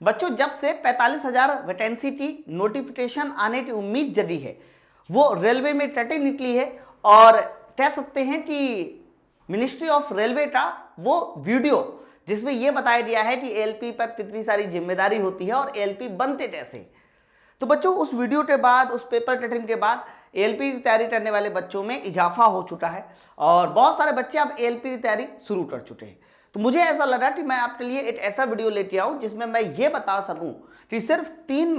बच्चों जब से 45,000 वैकेंसी की नोटिफिकेशन आने की उम्मीद जगी है, वो रेलवे में टटी निकली है और कह सकते हैं कि मिनिस्ट्री ऑफ रेलवे का वो वीडियो जिसमें यह बताया गया है कि एएलपी पर कितनी सारी जिम्मेदारी होती है और एएलपी बनते कैसे। तो बच्चों उस वीडियो के बाद, उस पेपर कटिंग के बाद एएलपी की तैयारी करने वाले बच्चों में इजाफा हो चुका है और बहुत सारे बच्चे अब एएलपी की तैयारी शुरू कर चुके हैं। तो मुझे ऐसा लगा कि मैं आपके लिए एक ऐसा वीडियो लेके आऊं जिसमें मैं ये बता सकूं कि सिर्फ 3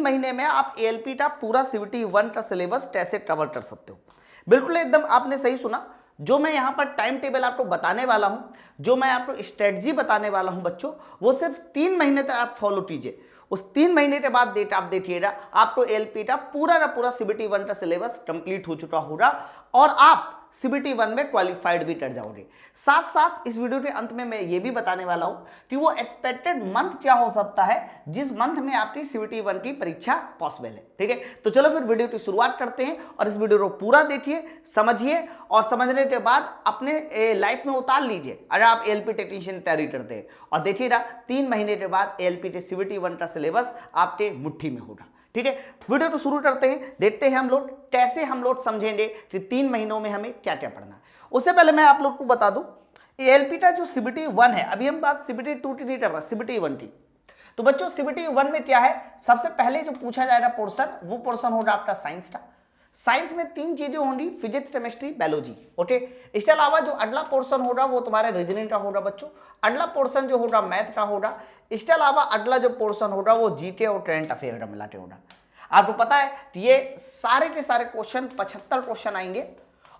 महीने में आप एएलपी का पूरा CBT 1 का सिलेबस कैसे कवर कर सकते हो। बिल्कुल एकदम आपने सही सुना। जो मैं यहाँ पर टाइम टेबल आपको बताने वाला हूँ, जो मैं आपको स्ट्रेटजी बताने वाला हूँ बच्चों, वो सिर्फ 3 महीने तक आप फॉलो कीजिए। उस 3 महीने के बाद डेट आप देखिएगा, आपको एएलपी का पूरा CBT 1 का सिलेबस कंप्लीट हो चुका होगा और आप CBT 1 में क्वालिफाइड भी कर जाओगे। साथ साथ इस वीडियो के अंत में मैं ये भी बताने वाला हूं कि वो एक्सपेक्टेड मंथ क्या हो सकता है जिस मंथ में आपकी CBT 1 की परीक्षा पॉसिबल है। ठीक है, तो चलो फिर वीडियो की शुरुआत करते हैं और इस वीडियो को पूरा देखिए, समझिए और समझने के बाद अपने लाइफ में उतार लीजिए अगर आप एएलपी टेक्नीशियन तैयारी करते हैं। और देखिएगा 3 महीने के बाद एएलपी के CBT 1 का सिलेबस आपके मुट्ठी में होगा। ठीक है, वीडियो को शुरू करते हैं, देखते हैं हम लोग कैसे हम लोग समझेंगे कि 3 महीनों में हमें क्या क्या पढ़ना है। उससे पहले मैं आप लोग को बता दूं एएलपी का जो CBT 1 है, अभी हम बात CBT 2 की नहीं कर रहा, CBT 1 की। तो बच्चों CBT 1 में क्या है, सबसे पहले जो पूछा जाएगा पोर्शन, वो पोर्शन होगा आपका साइंस का। साइंस में 3 चीजें होंगी, फिजिक्स, केमिस्ट्री, बायोलॉजी। ओके, इसके अलावा जो अगला पोर्शन होगा वो तुम्हारे रीजनिंग का होगा बच्चों। अगला पोर्शन जो होगा मैथ का होगा। इसके अलावा अगला जो पोर्शन होगा वो जीके और करंट अफेयर का मिला के होगा। आपको पता है ये सारे के सारे क्वेश्चन 75 क्वेश्चन आएंगे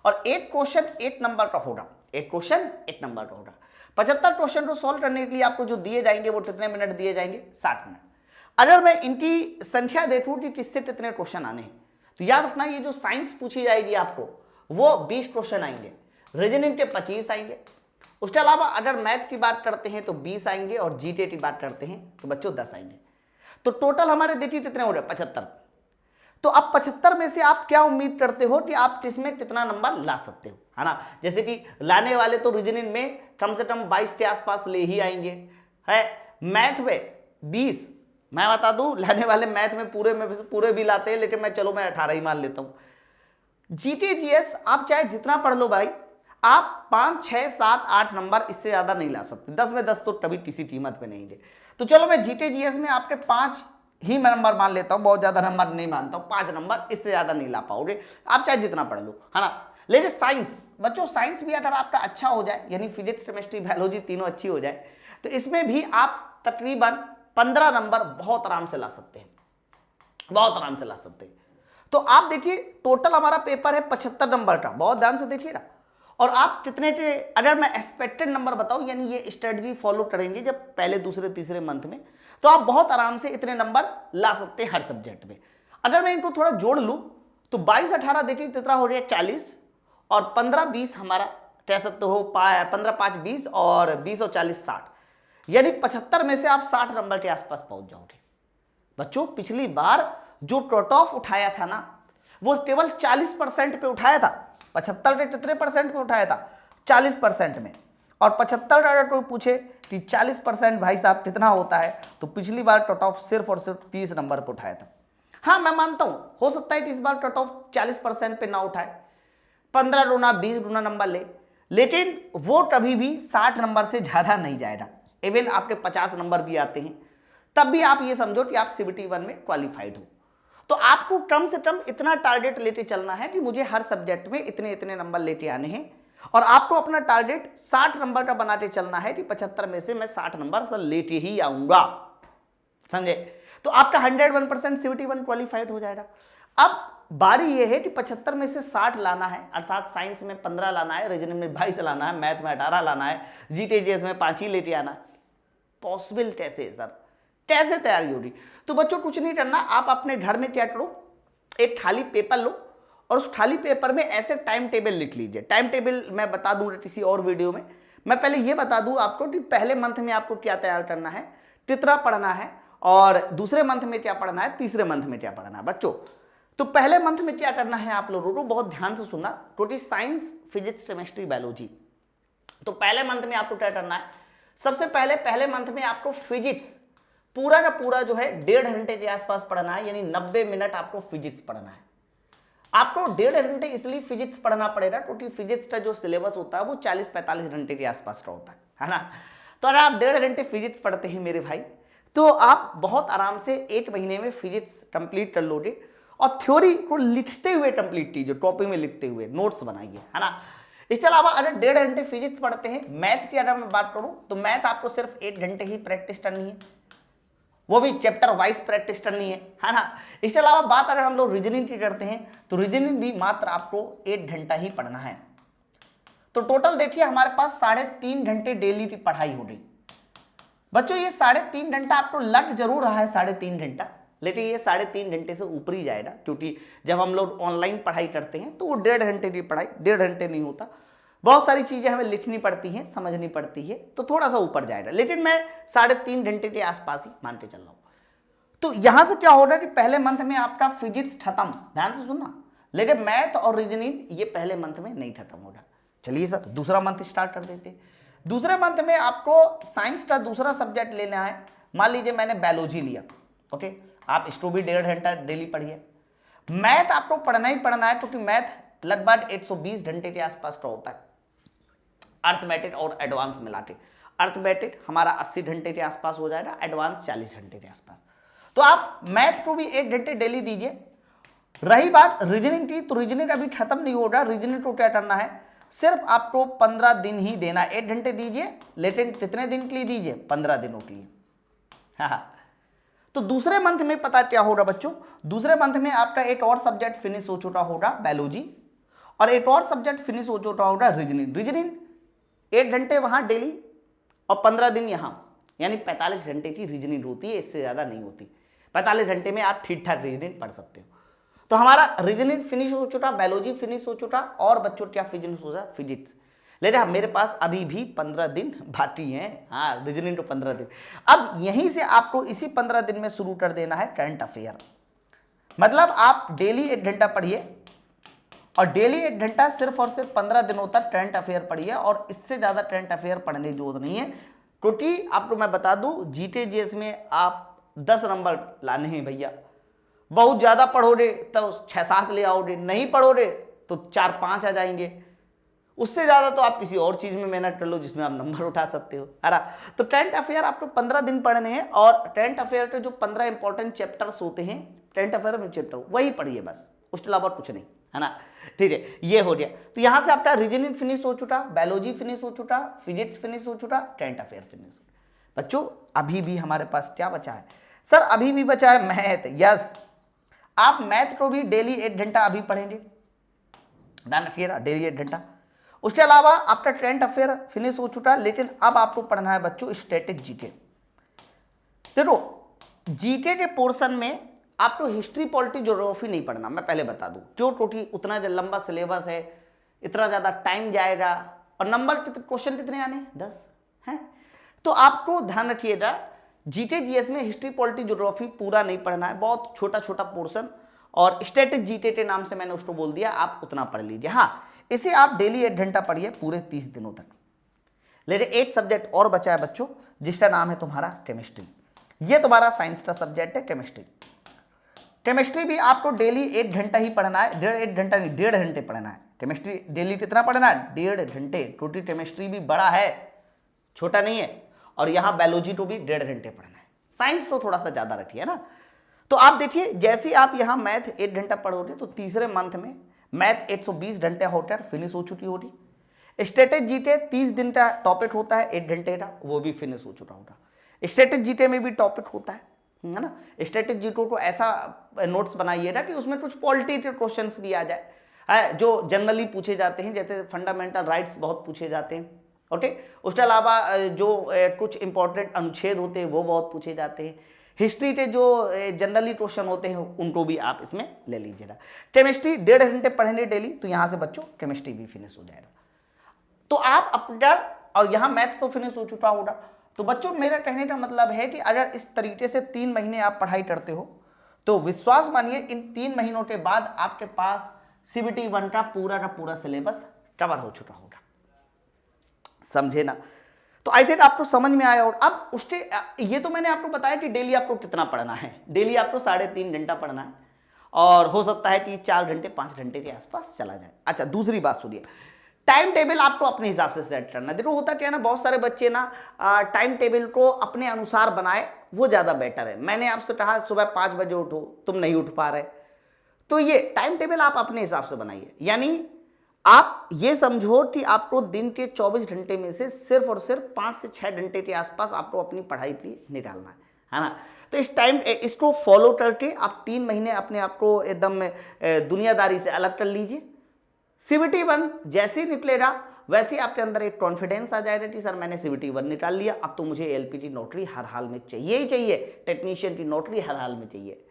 और एक क्वेश्चन 1 नंबर का होगा, एक क्वेश्चन 1 नंबर का होगा। 75 क्वेश्चन को सॉल्व करने के लिए आपको जो दिए जाएंगे वो कितने मिनट दिए जाएंगे, 60 मिनट। अगर मैं इनकी संख्या देखूं कि किससे कितने क्वेश्चन आने हैं, तो याद रखना ये जो साइंस पूछी जाएगी आपको वो 20 क्वेश्चन आएंगे, रीजनिंग के 25 आएंगे। उसके अलावा अगर मैथ की बात करते हैं तो 20 आएंगे और जीके की बात करते हैं तो बच्चों 10 आएंगे। तो टोटल हमारे देखिए कितने हो रहे हैं, 75। तो अब 75 में से आप क्या उम्मीद करते हो कि आप किसमें कितना नंबर ला सकते हो, है ना। जैसे कि लाने वाले तो रीजनिंग में कम से कम 22 के आसपास ले ही आएंगे, है। मैथ में 20, मैं बता दूं लाने वाले मैथ में पूरे भी लाते हैं, लेकिन मैं 18 ही मान लेता हूं। जीके जीएस आप चाहे जितना पढ़ लो भाई, आप 5, 6, 7, 8 नंबर इससे ज्यादा नहीं ला सकते। 10 में 10 तो कभी किसी कीमत पे नहीं दे। तो चलो मैं जीके जीएस में आपके 5 ही नंबर मान लेता हूं, बहुत ज्यादा नंबर नहीं मानता हूं, 5 नंबर, इससे ज्यादा नहीं ला पाओगे, आप चाहे जितना पढ़ लो, है ना। लेकिन साइंस बच्चों, साइंस भी अगर आपका अच्छा हो जाए, यानी फिजिक्स, केमिस्ट्री, बायोलॉजी तीनों अच्छी हो जाए, तो इसमें भी आप तकरीबन 15 नंबर बहुत आराम से ला सकते हैं, बहुत आराम से ला सकते हैं। तो आप देखिए टोटल हमारा पेपर है 75 नंबर का, बहुत ध्यान से देखिएगा। और आप कितने के, अगर मैं एक्सपेक्टेड नंबर बताऊं, यानी ये स्ट्रेटजी फॉलो करेंगे जब पहले, दूसरे, तीसरे मंथ में, तो आप बहुत आराम से इतने नंबर ला सकते हैं हर सब्जेक्ट में। अगर मैं इनको थोड़ा जोड़ लूं तो 22, 18 देखिए कितना हो रहा है, 40 और 15, 20 हमारा कह सकते हो 15, 5, 20 और 20 और 40, 60, यानी 75 में से आप 60 नंबर के आसपास पहुंच जाओगे। बच्चों पिछली बार जो कट ऑफ उठाया था ना, वो केवल 40% पे उठाया था। 75 के कितने परसेंट पे उठाया था, 40% में। और 75 अगर कोई पूछे कि 40% भाई साहब कितना होता है, तो पिछली बार कट ऑफ सिर्फ और सिर्फ 30 नंबर पर उठाया था। हाँ मैं मानता हूं हो सकता है कि इस बार कट ऑफ 40% पे ना उठाए, 15 गुना 20 गुना नंबर ले, लेकिन वो कभी भी 60 नंबर से ज्यादा नहीं जाएगा। इवन आपके 50 नंबर भी आते हैं, तब भी आप ये समझो कि आप CBT 1 में क्वालिफाइड हो। तो आपको कम से कम इतना टारगेट लेके चलना है कि मुझे हर सब्जेक्ट में इतने इतने नंबर लेके आने हैं, और आपको अपना टारगेट 60 नंबर का बनाते चलना है कि 75 में से मैं 60 नंबर लेके ही आऊंगा, समझे। तो आपका 101% CBT 1 क्वालिफाइड हो जाएगा। अब बारी यह है कि 75 में से 60 लाना है, अर्थात साइंस में 15 लाना है, रीजनिंग में 22 लाना है, मैथ में 18 लाना है, जीके जीएस में 5 ही लेके आना है। पॉसिबल कैसे है सर, कैसे तैयारी होगी? तो बच्चों कुछ नहीं करना, आप अपने घर में क्या करो, एक खाली पेपर लो और उस खाली पेपर में ऐसे टाइम टेबल लिख लीजिए। टाइम टेबल मैं बता दूंगा किसी और वीडियो में। मैं पहले ये बता दूं आपको कि पहले मंथ में आपको क्या तैयार करना है, कितना पढ़ना है, और दूसरे मंथ में क्या पढ़ना है, तीसरे मंथ में क्या पढ़ना है। बच्चों तो पहले मंथ में क्या करना है आप लोगों को, बहुत ध्यान से सुनना, क्योंकि साइंस, फिजिक्स, केमिस्ट्री, बायोलॉजी, तो पहले मंथ में आपको क्या करना है, सबसे पहले पहले मंथ में आपको फिजिक्स पूरा का पूरा जो है 1.5 घंटे के आसपास पढ़ना है, यानी 90 मिनट आपको फिजिक्स पढ़ना है। आपको 1.5 घंटे इसलिए फिजिक्स पढ़ना पड़ेगा क्योंकि फिजिक्स का जो सिलेबस होता है वो 40-45 घंटे के आसपास का होता है ना। तो अगर आप 1.5 घंटे फिजिक्स पढ़ते हैं मेरे भाई, तो आप बहुत आराम से 1 महीने में फिजिक्स कंप्लीट कर लोगे। और थ्योरी को लिखते हुए कंप्लीट कीजिए, कॉपी में लिखते हुए नोट्स बनाइए, है ना। इसके अलावा अगर 1.5 घंटे फिजिक्स पढ़ते हैं, मैथ की अगर मैं बात करूं तो मैथ आपको सिर्फ 1 घंटे ही प्रैक्टिस करनी है, वो भी चैप्टर वाइज प्रैक्टिस करनी है ना। इसके अलावा बात अगर हम लोग रीजनिंग की करते हैं तो रीजनिंग भी मात्र आपको 1 घंटा ही पढ़ना है। तो टोटल देखिए हमारे पास 3.5 घंटे डेली की पढ़ाई हो गई। बच्चों ये 3.5 घंटा आपको लग जरूर रहा है 3.5 घंटा, लेकिन ये 3.5 घंटे से ऊपर ही जाएगा, क्योंकि जब हम लोग ऑनलाइन पढ़ाई करते हैं तो वो 1.5 घंटे की पढ़ाई 1.5 घंटे नहीं होता, बहुत सारी चीजें हमें लिखनी पड़ती हैं, समझनी पड़ती है, तो थोड़ा सा ऊपर जाएगा, लेकिन मैं 3.5 घंटे के आसपास ही मान के चल रहा हूं। तो यहां से क्या होगा कि पहले मंथ में आपका फिजिक्स खत्म, ध्यान से सुनना, लेकिन मैथ और रीजनिंग ये पहले मंथ में नहीं खत्म होगा। चलिए सर दूसरा मंथ स्टार्ट कर देते हैं। दूसरे मंथ में आपको साइंस का दूसरा सब्जेक्ट लेना है। मान लीजिए मैंने बायोलॉजी लिया, ओके, आप इसको भी 1.5 घंटा डेली पढ़िए। मैथ आपको पढ़ना ही पढ़ना है, क्योंकि मैथ लगभग 120 घंटे के आसपास का होता है, अर्थमेटिक और एडवांस मिला के। अर्थमेटिक हमारा 80 घंटे के आसपास हो जाएगा, एडवांस 40 घंटे के आसपास। तो आप मैथ को भी 1 घंटे डेली दीजिए। रही बात रीजनिंग की, तो रीजनिंग अभी खत्म नहीं होगा। रीजनिंग को क्या करना है, सिर्फ आपको 15 दिन ही देना, 1 घंटे दीजिए, लेकिन कितने दिन के लिए दीजिए, 15 दिनों के लिए। हाँ, तो दूसरे मंथ में पता क्या होगा बच्चों, दूसरे मंथ में आपका एक और सब्जेक्ट फिनिश हो चुका होगा, बायोलॉजी, और एक और सब्जेक्ट फिनिश हो चुका होगा, रीजनिंग। रीजनिंग 1 घंटे वहां डेली और 15 दिन यहां, यानी 45 घंटे की रीजनिंग होती है, इससे ज्यादा नहीं होती। 45 घंटे में आप ठीक ठाक रीजनिंग पढ़ सकते हो। तो हमारा रीजनिंग फिनिश हो चुका, बायोलॉजी फिनिश हो चुका, और बच्चों क्या फिनिश हो जाए, फिजिक्स। लेकिन मेरे पास अभी भी 15 दिन बाकी हैं, हाँ, रीजनिंग तो 15 दिन। अब यहीं से आपको इसी 15 दिन में शुरू कर देना है करंट अफेयर। मतलब आप डेली 1 घंटा पढ़िए, और डेली 1 घंटा सिर्फ और सिर्फ 15 दिनों तक करंट अफेयर पढ़िए, और इससे ज्यादा करंट अफेयर पढ़ने की जरूरत नहीं है, क्योंकि आपको मैं बता दूं जीके जीएस में आप 10 नंबर लाने हैं भैया। बहुत ज्यादा पढ़ोगे तो 6-7 ले आओगे, नहीं पढ़ोगे तो 4-5 आ जाएंगे। उससे ज्यादा तो आप किसी और चीज में मेहनत कर लो जिसमें आप नंबर उठा सकते हो, है ना। तो करंट अफेयर आपको 15 दिन पढ़ने हैं, और करंट अफेयर के जो 15 इंपॉर्टेंट चैप्टर्स होते हैं करंट अफेयर में, चैप्टर वही पढ़िए बस, उसके अलावा कुछ नहीं, है ना। ठीक है, ये हो गया। तो यहां से आपका रीजनिंग फिनिश हो चुका, बायोलॉजी फिनिश हो चुका, फिजिक्स फिनिश हो चुका, करंट अफेयर फिनिश। बच्चों अभी भी हमारे पास क्या बचा है सर, अभी भी बचा है मैथ। यस, आप मैथ को भी डेली 1 घंटा अभी पढ़ेंगे, ध्यान रखिएगा, डेली 1 घंटा। उसके अलावा आपका करंट अफेयर फिनिश हो चुका, लेकिन अब आपको पढ़ना है बच्चों स्टैटिक जीके। देखो जीके के पोर्शन में आपको हिस्ट्री, पॉलिटी, ज्योग्राफी नहीं पढ़ना, मैं पहले बता दूं क्यों, क्योंकि उतना लंबा सिलेबस है, इतना ज्यादा टाइम जाएगा, और नंबर क्वेश्चन कितने आने, 10 हैं। तो आपको ध्यान रखिएगा, जीके जीएस में हिस्ट्री, पॉलिटी, ज्योग्राफी पूरा नहीं पढ़ना है, बहुत छोटा छोटा पोर्शन, और स्टैटिक जीके के नाम से मैंने उसको बोल दिया, आप उतना पढ़ लीजिए। हाँ, इसे आप डेली 1 घंटा पढ़िए पूरे 30 दिनों तक। लेकिन एक सब्जेक्ट और बचा है बच्चों, जिसका नाम है तुम्हारा केमिस्ट्री। ये तुम्हारा साइंस का सब्जेक्ट है केमिस्ट्री। केमिस्ट्री भी आपको डेली 1 घंटा ही पढ़ना है, 1.5 घंटा नहीं, 1.5 घंटे पढ़ना है। केमिस्ट्री डेली कितना पढ़ना है, 1.5 घंटे, क्योंकि केमिस्ट्री भी बड़ा है, छोटा नहीं है। और यहाँ बायोलॉजी को भी 1.5 घंटे पढ़ना है, साइंस को थोड़ा सा ज्यादा रखिए ना। तो आप देखिए, जैसे आप यहाँ मैथ 1 घंटा पढ़ोगे तो तीसरे मंथ में मैथ 120 घंटे होकर फिनिश हो चुकी होगी। स्टैटिक जीके 30 दिन का टॉपिक होता है, 1 घंटे का, वो भी फिनिश हो चुका होगा। स्टैटिक जीके में भी टॉपिक होता है ना। स्टैटिक जीके को ऐसा नोट्स बनाइएगा कि उसमें कुछ पॉलिटी के क्वेश्चंस भी आ जाए, जो जनरली पूछे जाते हैं, जैसे फंडामेंटल राइट्स बहुत पूछे जाते हैं, ओके। उसके अलावा जो कुछ इंपॉर्टेंट अनुच्छेद होते हैं वो बहुत पूछे जाते हैं। हिस्ट्री के जो जनरली क्वेश्चन होते हैं उनको भी आप इसमें ले लीजिएगा। केमिस्ट्री 1.5 घंटे पढ़ेंगे डेली, तो यहाँ से बच्चों केमिस्ट्री भी फिनिश हो जाएगा। तो आप अपना, और यहाँ मैथ तो फिनिश हो चुका होगा। तो बच्चों मेरा कहने का मतलब है कि अगर इस तरीके से 3 महीने आप पढ़ाई करते हो, तो विश्वास मानिए इन 3 महीनों के बाद आपके पास CBT 1 का पूरा सिलेबस कवर हो चुका होगा, समझे ना। तो आई थिंक आपको समझ में आया। और अब उसके ये तो मैंने आपको बताया कि डेली आपको कितना पढ़ना है। डेली आपको 3.5 घंटा पढ़ना है और हो सकता है कि 4 घंटे 5 घंटे के आसपास चला जाए। अच्छा, दूसरी बात सुनिए, टाइम टेबल आपको अपने हिसाब से सेट करना है। देखो होता क्या है ना, बहुत सारे बच्चे ना टाइम टेबल को अपने अनुसार बनाए, वो ज़्यादा बेटर है। मैंने आपसे कहा सुबह 5 बजे उठो, तुम नहीं उठ पा रहे, तो ये टाइम टेबल आप अपने हिसाब से बनाइए। यानी आप ये समझो कि आपको दिन के 24 घंटे में से सिर्फ और सिर्फ 5 से 6 घंटे के आसपास आपको अपनी पढ़ाई के लिए निकालना है ना। तो इसको फॉलो करके आप 3 महीने अपने आप को एकदम दुनियादारी से अलग कर लीजिए। CBT 1 जैसे ही निकलेगा वैसे ही आपके अंदर एक कॉन्फिडेंस आ जाएगा कि सर मैंने CBT 1 निकाल लिया, अब तो मुझे LP की नौकरी हर हाल में चाहिए ही चाहिए, टेक्नीशियन की नौकरी हर हाल में चाहिए।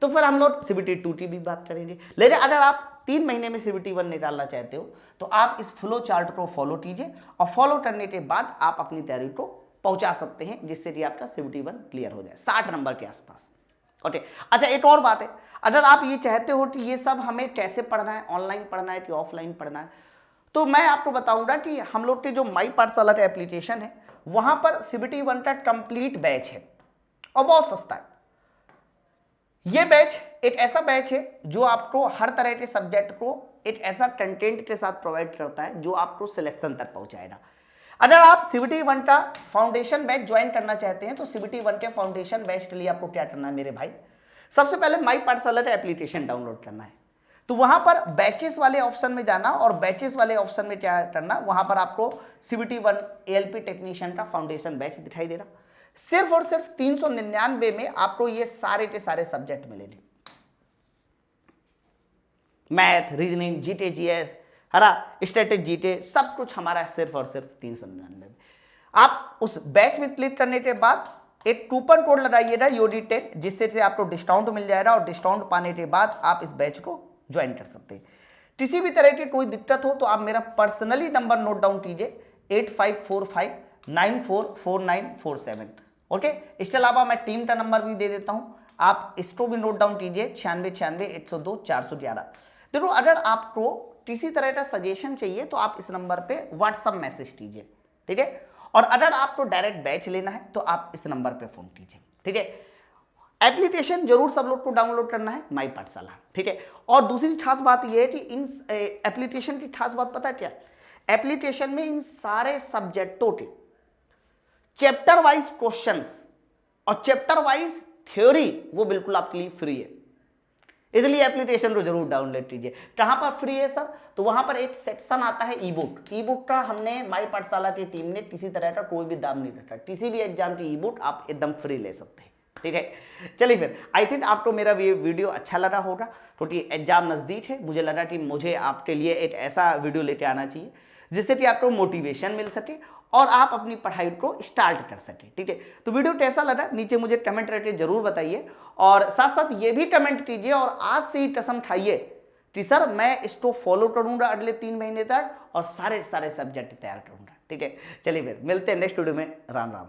तो फिर हम लोग CBT 2 की भी बात करेंगे। लेकिन अगर आप 3 महीने में CBT 1 निकालना चाहते हो तो आप इस फ्लो चार्ट को फॉलो कीजिए और फॉलो करने के बाद आप अपनी तैयारी को पहुंचा सकते हैं, जिससे कि आपका CBT 1 क्लियर हो जाए 60 नंबर के आसपास। ओके, अच्छा एक और बात है, अगर आप ये चाहते हो कि ये सब हमें कैसे पढ़ना है, ऑनलाइन पढ़ना है कि ऑफलाइन पढ़ना है, तो मैं आपको बताऊंगा कि हम लोग के जो माई पाठशाला का एप्लीकेशन है वहां पर CBT 1 का कंप्लीट बैच है और बहुत सस्ता है। ये बैच एक ऐसा बैच है जो आपको हर तरह के सब्जेक्ट को एक ऐसा कंटेंट के साथ प्रोवाइड करता है जो आपको सिलेक्शन तक पहुंचाएगा। अगर आप CBT 1 का फाउंडेशन बैच ज्वाइन करना चाहते हैं तो CBT 1 के फाउंडेशन बैच के लिए आपको क्या करना है मेरे भाई, सबसे पहले माई पाठशाला का एप्लीकेशन डाउनलोड करना है। तो वहां पर बैचेस वाले ऑप्शन में जाना और बैचेस वाले ऑप्शन में क्या करना, वहां पर आपको CBT 1 ALP टेक्नीशियन का फाउंडेशन बैच दिखाई दे रहा। सिर्फ और सिर्फ 399 में आपको ये सारे के सारे सब्जेक्ट मिलेंगे, मैथ, रीजनिंग, जीके, जीएस, हरा, स्टैटिक, जीके, सब कुछ हमारा सिर्फ और सिर्फ 399 में। आप उस बैच में क्लिक करने के बाद एक कूपन कोड लगाइएगा UD10, जिससे से आपको डिस्काउंट मिल जाएगा और डिस्काउंट पाने के बाद आप इस बैच को ज्वाइन कर सकते हैं। किसी भी तरह की कोई दिक्कत हो तो आप मेरा पर्सनली नंबर नोट डाउन कीजिए 8545944947। ओके, इसके अलावा मैं टीम का नंबर भी दे देता हूं, आप इसको भी नोट डाउन कीजिए 9696 102 411। देखो अगर आपको किसी तरह का सजेशन चाहिए तो आप इस नंबर पे व्हाट्सएप मैसेज कीजिए, ठीक है। और अगर आपको डायरेक्ट बैच लेना है तो आप इस नंबर पे फोन कीजिए, ठीक है। एप्लीकेशन जरूर सब लोग को डाउनलोड करना है माई पाठशाला, ठीक है। और दूसरी खास बात यह है कि इन एप्लीकेशन की खास बात पता है क्या, एप्लीकेशन में इन सारे सब्जेक्टों के चैप्टर वाइज क्वेश्चंस और चैप्टर वाइज थ्योरी वो बिल्कुल आपके लिए फ्री है, इसलिए एप्लीकेशन को जरूर डाउनलोड कीजिए। कहां पर फ्री है सर, तो वहां पर एक सेक्शन आता है ई बुक का हमने माई पाठशाला की टीम ने किसी तरह का कोई भी दाम नहीं रखा, किसी भी एग्जाम की ई बुक आप एकदम फ्री ले सकते हैं, ठीक है। चलिए फिर आई थिंक आपको मेरा वीडियो अच्छा लगा होगा, क्योंकि एग्जाम नजदीक है, मुझे लगा कि मुझे आपके लिए एक ऐसा वीडियो लेके आना चाहिए जिससे कि आपको मोटिवेशन मिल सके और आप अपनी पढ़ाई को स्टार्ट कर सके, ठीक है। तो वीडियो कैसा लगा नीचे मुझे कमेंट करके जरूर बताइए और साथ साथ ये भी कमेंट कीजिए और आज से ही कसम खाइए कि सर मैं इसको फॉलो करूंगा अगले 3 महीने तक और सारे सब्जेक्ट तैयार करूंगा, ठीक है। चलिए फिर मिलते हैं नेक्स्ट वीडियो में। राम राम।